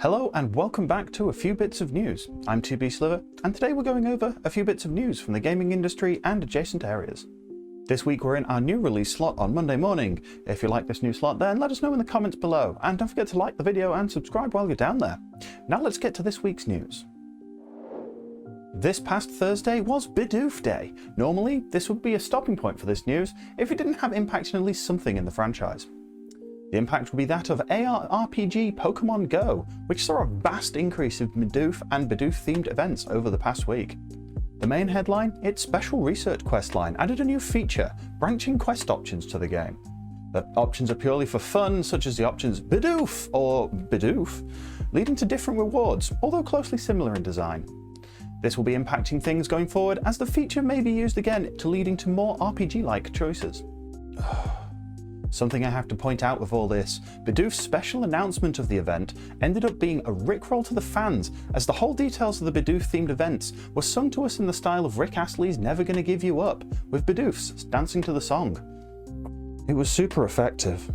Hello and welcome back to A Few Bits of News. I'm 2bsliver, and today we're going over a few bits of news from the gaming industry and adjacent areas. This week we're in our new release slot on Monday morning. If you like this new slot, then let us know in the comments below, and don't forget to like the video and subscribe while you're down there. Now let's get to this week's news. This past Thursday was Bidoof Day. Normally, this would be a stopping point for this news if it didn't have impact on at least something in the franchise. The impact would be that of AR-RPG Pokemon Go, which saw a vast increase of Bidoof and Bidoof-themed events over the past week. The main headline, its special research quest line added a new feature, branching quest options to the game. The options are purely for fun, such as the options Bidoof or Bidoof, leading to different rewards, although closely similar in design. This will be impacting things going forward, as the feature may be used again to leading to more RPG-like choices. Something I have to point out with all this, Bidoof's special announcement of the event ended up being a rickroll to the fans, as the whole details of the Bidoof-themed events were sung to us in the style of Rick Astley's Never Gonna Give You Up, with Bidoofs dancing to the song. It was super effective.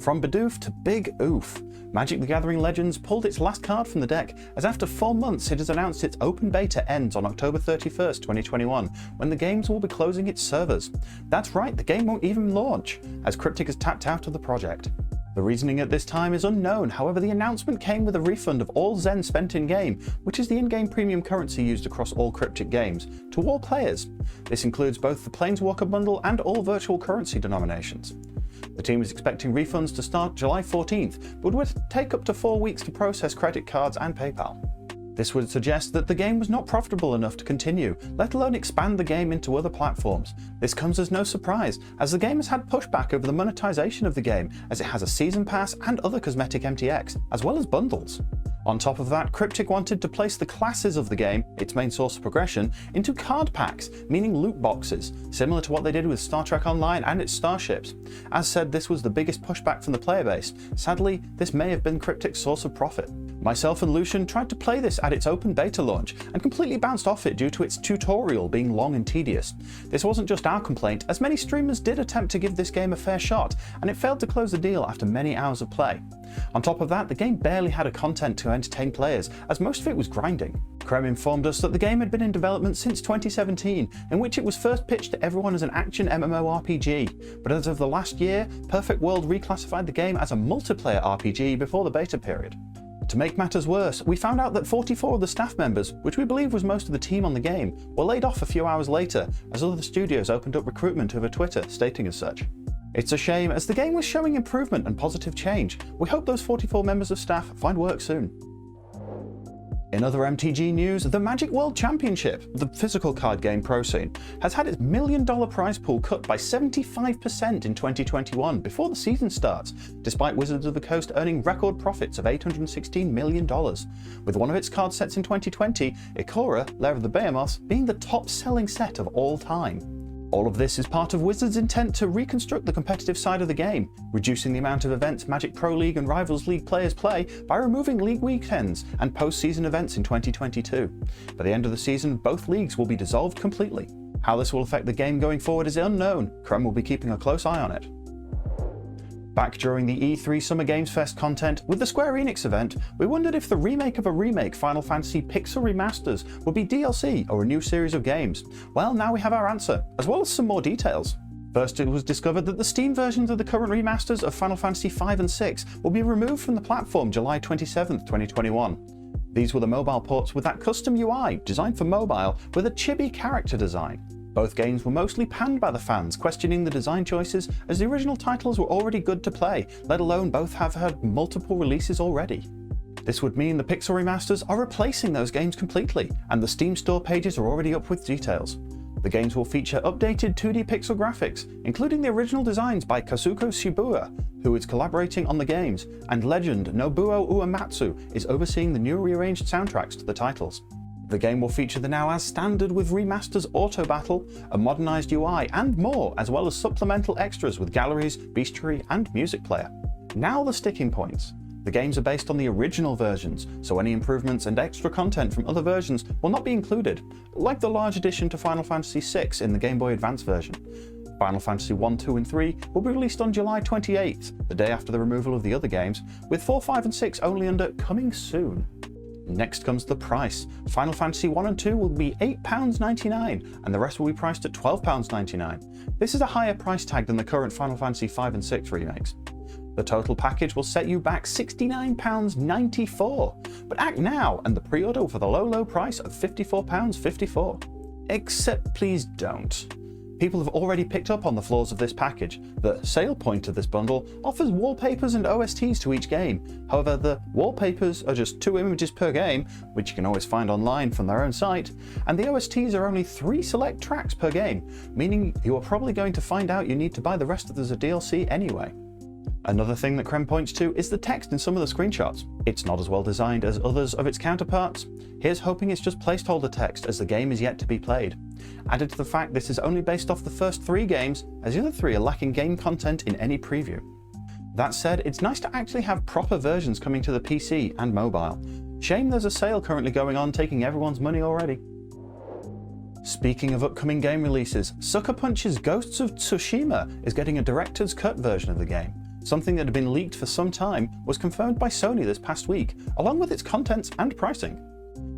From Bidoof to Big Oof, Magic the Gathering Legends pulled its last card from the deck, as after 4 months it has announced its open beta ends on October 31st, 2021, when the games will be closing its servers. That's right, the game won't even launch, as Cryptic has tapped out of the project. The reasoning at this time is unknown, however the announcement came with a refund of all Zen spent in-game, which is the in-game premium currency used across all Cryptic games, to all players. This includes both the Planeswalker bundle and all virtual currency denominations. The team is expecting refunds to start July 14th, but would take up to 4 weeks to process credit cards and PayPal. This would suggest that the game was not profitable enough to continue, let alone expand the game into other platforms. This comes as no surprise, as the game has had pushback over the monetization of the game, as it has a season pass and other cosmetic MTX, as well as bundles. On top of that, Cryptic wanted to place the classes of the game, its main source of progression, into card packs, meaning loot boxes, similar to what they did with Star Trek Online and its starships. As said, this was the biggest pushback from the player base. Sadly, this may have been Cryptic's source of profit. Myself and Lucian tried to play this at its open beta launch and completely bounced off it due to its tutorial being long and tedious. This wasn't just our complaint, as many streamers did attempt to give this game a fair shot, and it failed to close the deal after many hours of play. On top of that, the game barely had a content to entertain players, as most of it was grinding. Krem informed us that the game had been in development since 2017, in which it was first pitched to everyone as an action MMORPG, but as of the last year, Perfect World reclassified the game as a multiplayer RPG before the beta period. To make matters worse, we found out that 44 of the staff members, which we believe was most of the team on the game, were laid off a few hours later, as other studios opened up recruitment over Twitter, stating as such. It's a shame, as the game was showing improvement and positive change. We hope those 44 members of staff find work soon. In other MTG news, the Magic World Championship, the physical card game pro scene, has had its $1 million prize pool cut by 75% in 2021 before the season starts, despite Wizards of the Coast earning record profits of $816 million, with one of its card sets in 2020, Ikora, Lair of the Behemoths, being the top-selling set of all time. All of this is part of Wizards' intent to reconstruct the competitive side of the game, reducing the amount of events Magic Pro League and Rivals League players play by removing league weekends and post-season events in 2022. By the end of the season, both leagues will be dissolved completely. How this will affect the game going forward is unknown. Krem will be keeping a close eye on it. Back during the E3 Summer Games Fest content with the Square Enix event, we wondered if the remake of a remake Final Fantasy Pixel Remasters would be DLC or a new series of games. Well, now we have our answer, as well as some more details. First, it was discovered that the Steam versions of the current remasters of Final Fantasy V and VI will be removed from the platform July 27th, 2021. These were the mobile ports with that custom UI designed for mobile with a chibi character design. Both games were mostly panned by the fans, questioning the design choices, as the original titles were already good to play, let alone both have had multiple releases already. This would mean the Pixel Remasters are replacing those games completely, and the Steam store pages are already up with details. The games will feature updated 2D pixel graphics, including the original designs by Kazuko Shibuya, who is collaborating on the games, and legend Nobuo Uematsu is overseeing the new rearranged soundtracks to the titles. The game will feature the now as standard with Remasters Auto Battle, a modernised UI and more, as well as supplemental extras with galleries, bestiary and music player. Now the sticking points. The games are based on the original versions, so any improvements and extra content from other versions will not be included, like the large addition to Final Fantasy VI in the Game Boy Advance version. Final Fantasy 1, 2 and 3 will be released on July 28th, the day after the removal of the other games, with 4, 5 and 6 only under coming soon. Next comes the price. Final Fantasy 1 and 2 will be £8.99 and the rest will be priced at £12.99. This is a higher price tag than the current Final Fantasy 5 and 6 remakes. The total package will set you back £69.94, but act now and the pre-order for the low price of £54.54. Except please don't. People have already picked up on the flaws of this package. The sale point of this bundle offers wallpapers and OSTs to each game. However, the wallpapers are just 2 images per game, which you can always find online from their own site, and the OSTs are only 3 select tracks per game, meaning you are probably going to find out you need to buy the rest of the DLC anyway. Another thing that Krem points to is the text in some of the screenshots. It's not as well designed as others of its counterparts. Here's hoping it's just placeholder text as the game is yet to be played. Added to the fact this is only based off the first 3 games, as the other 3 are lacking game content in any preview. That said, it's nice to actually have proper versions coming to the PC and mobile. Shame there's a sale currently going on taking everyone's money already. Speaking of upcoming game releases, Sucker Punch's Ghosts of Tsushima is getting a director's cut version of the game. Something that had been leaked for some time was confirmed by Sony this past week, along with its contents and pricing.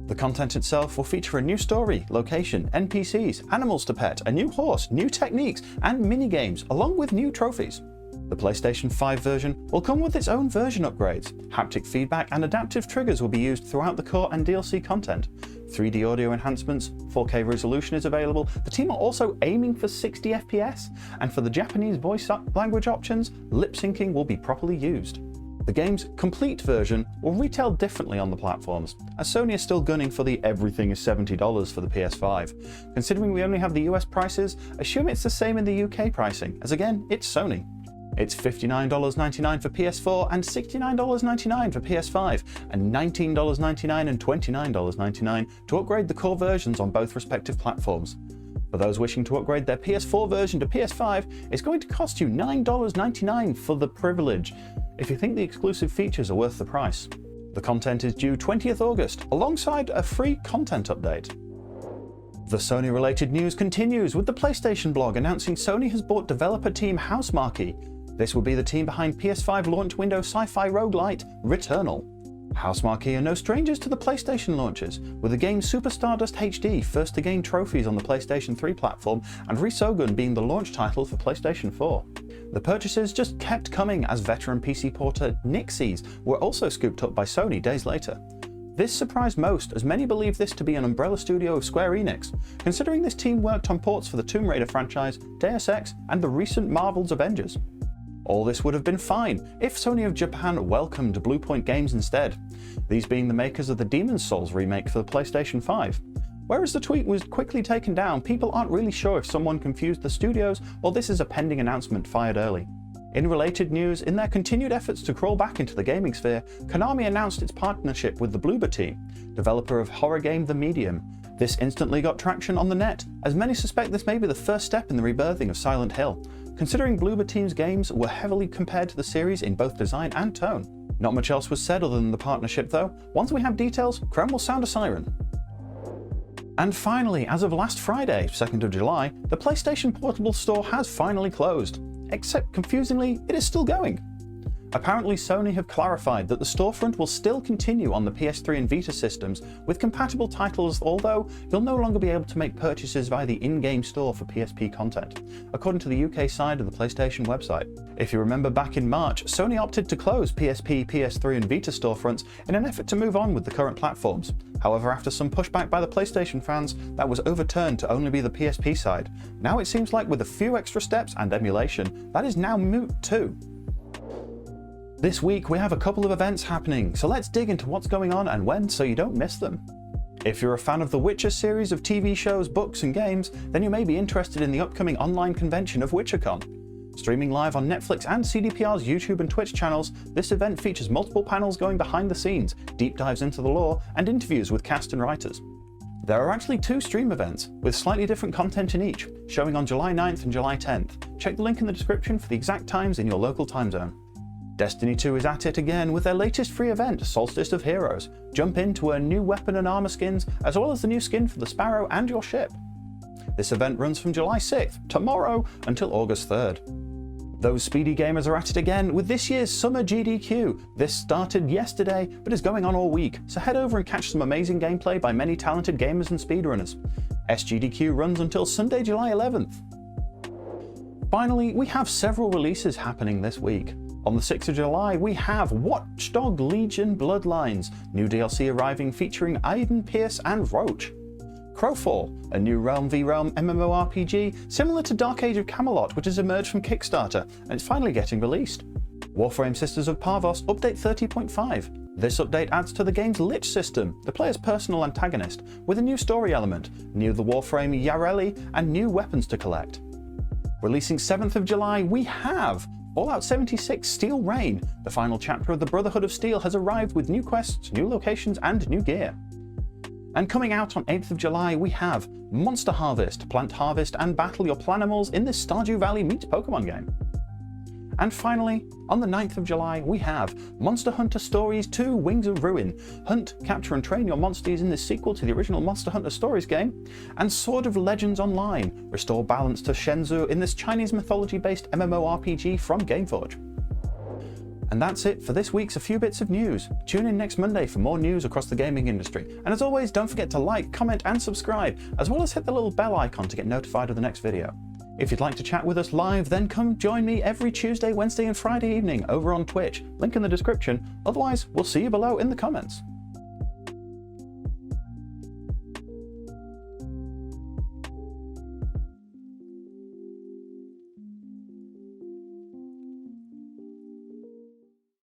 The content itself will feature a new story, location, NPCs, animals to pet, a new horse, new techniques, and minigames, along with new trophies. The PlayStation 5 version will come with its own version upgrades. Haptic feedback and adaptive triggers will be used throughout the core and DLC content. 3D audio enhancements, 4K resolution is available. The team are also aiming for 60 FPS, and for the Japanese voice language options, lip syncing will be properly used. The game's complete version will retail differently on the platforms, as Sony is still gunning for the everything is $70 for the PS5. Considering we only have the US prices, assume it's the same in the UK pricing, as again, it's Sony. It's $59.99 for PS4 and $69.99 for PS5, and $19.99 and $29.99 to upgrade the core versions on both respective platforms. For those wishing to upgrade their PS4 version to PS5, it's going to cost you $9.99 for the privilege, if you think the exclusive features are worth the price. The content is due 20th August, alongside a free content update. The Sony-related news continues with the PlayStation blog announcing Sony has bought developer team Housemarque. This will be the team behind PS5 launch window sci-fi roguelite Returnal. Housemarque are no strangers to the PlayStation launches, with the game Super Stardust HD first to gain trophies on the PlayStation 3 platform, and Resogun being the launch title for PlayStation 4. The purchases just kept coming as veteran PC porter Nixies were also scooped up by Sony days later. This surprised most, as many believe this to be an umbrella studio of Square Enix, considering this team worked on ports for the Tomb Raider franchise, Deus Ex, and the recent Marvel's Avengers. All this would have been fine if Sony of Japan welcomed Bluepoint Games instead, these being the makers of the Demon's Souls remake for the PlayStation 5. Whereas the tweet was quickly taken down, people aren't really sure if someone confused the studios or this is a pending announcement fired early. In related news, in their continued efforts to crawl back into the gaming sphere, Konami announced its partnership with the Bloober team, developer of horror game The Medium. This instantly got traction on the net, as many suspect this may be the first step in the rebirthing of Silent Hill, considering Bloober team's games were heavily compared to the series in both design and tone. Not much else was said other than the partnership though. Once we have details, Krem will sound a siren. And finally, as of last Friday, 2nd of July, the PlayStation Portable Store has finally closed. Except, confusingly, it is still going. Apparently Sony have clarified that the storefront will still continue on the PS3 and Vita systems with compatible titles, although you'll no longer be able to make purchases via the in-game store for PSP content, according to the UK side of the PlayStation website. If you remember back in March, Sony opted to close PSP, PS3 and Vita storefronts in an effort to move on with the current platforms. However, after some pushback by the PlayStation fans, that was overturned to only be the PSP side. Now it seems like with a few extra steps and emulation, that is now moot too. This week we have a couple of events happening, so let's dig into what's going on and when so you don't miss them. If you're a fan of the Witcher series of TV shows, books and games, then you may be interested in the upcoming online convention of WitcherCon. Streaming live on Netflix and CDPR's YouTube and Twitch channels, this event features multiple panels going behind the scenes, deep dives into the lore, and interviews with cast and writers. There are actually 2 stream events, with slightly different content in each, showing on July 9th and July 10th. Check the link in the description for the exact times in your local time zone. Destiny 2 is at it again with their latest free event, Solstice of Heroes. Jump in to earn new weapon and armor skins, as well as the new skin for the Sparrow and your ship. This event runs from July 6th, tomorrow, until August 3rd. Those speedy gamers are at it again with this year's Summer GDQ. This started yesterday, but is going on all week, so head over and catch some amazing gameplay by many talented gamers and speedrunners. SGDQ runs until Sunday, July 11th. Finally, we have several releases happening this week. On the 6th of July, we have Watch Dogs Legion Bloodlines, new DLC arriving featuring Aiden, Pierce and Roach. Crowfall, a new Realm v Realm MMORPG similar to Dark Age of Camelot, which has emerged from Kickstarter and it's finally getting released. Warframe Sisters of Parvos Update 30.5. This update adds to the game's Lich system, the player's personal antagonist, with a new story element, new the Warframe Yareli, and new weapons to collect. Releasing 7th of July, we have Fallout 76 Steel Rain. The final chapter of the Brotherhood of Steel has arrived with new quests, new locations, and new gear. And coming out on 8th of July, we have Monster Harvest, plant harvest and battle your planimals in this Stardew Valley meets Pokemon game. And finally, on the 9th of July, we have Monster Hunter Stories 2 Wings of Ruin. Hunt, capture and train your monsters in this sequel to the original Monster Hunter Stories game. And Sword of Legends Online, restore balance to Shenzhou in this Chinese mythology-based MMORPG from Gameforge. And that's it for this week's A Few Bits of News. Tune in next Monday for more news across the gaming industry. And as always, don't forget to like, comment and subscribe, as well as hit the little bell icon to get notified of the next video. If you'd like to chat with us live, then come join me every Tuesday, Wednesday and Friday evening over on Twitch. Link in the description. Otherwise, we'll see you below in the comments.